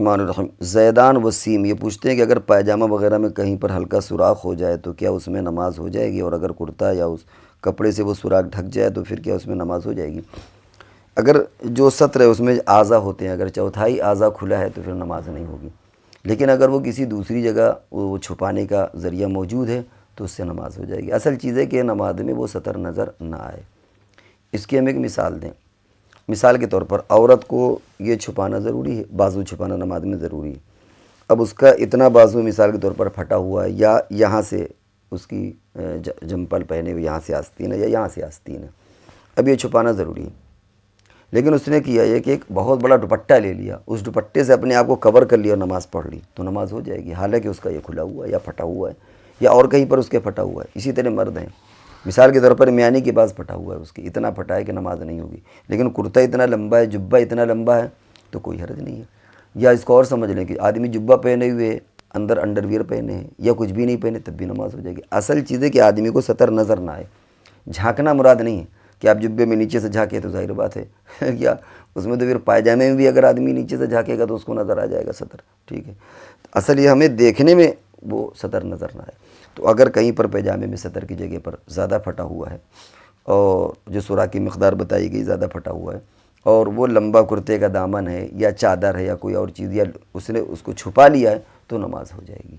الرحمن الرحیم۔ زیدان وسیم یہ پوچھتے ہیں کہ اگر پائجامہ وغیرہ میں کہیں پر ہلکا سوراخ ہو جائے تو کیا اس میں نماز ہو جائے گی، اور اگر کرتا یا اس کپڑے سے وہ سوراخ ڈھک جائے تو پھر کیا اس میں نماز ہو جائے گی؟ اگر جو سطر ہے اس میں اعضا ہوتے ہیں، اگر چوتھائی اعضا کھلا ہے تو پھر نماز نہیں ہوگی، لیکن اگر وہ کسی دوسری جگہ وہ چھپانے کا ذریعہ موجود ہے تو اس سے نماز ہو جائے گی۔ اصل چیز ہے کہ نماز میں وہ سطر نظر نہ آئے۔ اس کی ہم ایک مثال دیں۔ مثال کے طور پر عورت کو یہ چھپانا ضروری ہے، بازو چھپانا نماز میں ضروری ہے۔ اب اس کا اتنا بازو مثال کے طور پر پھٹا ہوا ہے، یا یہاں سے اس کی جمپل پہنے ہوئے یہاں سے آستین ہے یا یہاں سے آستین ہے، اب یہ چھپانا ضروری ہے، لیکن اس نے کیا یہ کہ ایک بہت بڑا دوپٹہ لے لیا، اس دوپٹے سے اپنے آپ کو کور کر لیا اور نماز پڑھ لی تو نماز ہو جائے گی، حالانکہ اس کا یہ کھلا ہوا ہے یا پھٹا ہوا ہے یا اور کہیں پر اس کے پھٹا ہوا ہے۔ اسی طرح مرد ہیں، مثال کے طور پر میانی کے پاس پھٹا ہوا ہے، اس کی اتنا پھٹا ہے کہ نماز نہیں ہوگی، لیکن کرتا اتنا لمبا ہے، جبہ اتنا لمبا ہے تو کوئی حرج نہیں ہے۔ یا اس کو اور سمجھ لیں کہ آدمی جبہ پہنے ہوئے اندر انڈر ویئر پہنے ہیں یا کچھ بھی نہیں پہنے تب بھی نماز ہو جائے گی۔ اصل چیز ہے کہ آدمی کو سطر نظر نہ آئے۔ جھانکنا مراد نہیں ہے کہ آپ جبے میں نیچے سے جھانکے تو ظاہر بات ہے کیا اس میں تو پھر پائجامے میں بھی اگر آدمی نیچے سے جھانکے گا تو اس کو نظر آ جائے گا سطر، ٹھیک ہے۔ اصل یہ ہمیں دیکھنے میں وہ سطر نظر نہ آئے۔ تو اگر کہیں پر پائجامے میں سطر کی جگہ پر زیادہ پھٹا ہوا ہے اور جو سوراخ کی مقدار بتائی گئی زیادہ پھٹا ہوا ہے، اور وہ لمبا کرتے کا دامن ہے یا چادر ہے یا کوئی اور چیز، یا اس نے اس کو چھپا لیا ہے تو نماز ہو جائے گی۔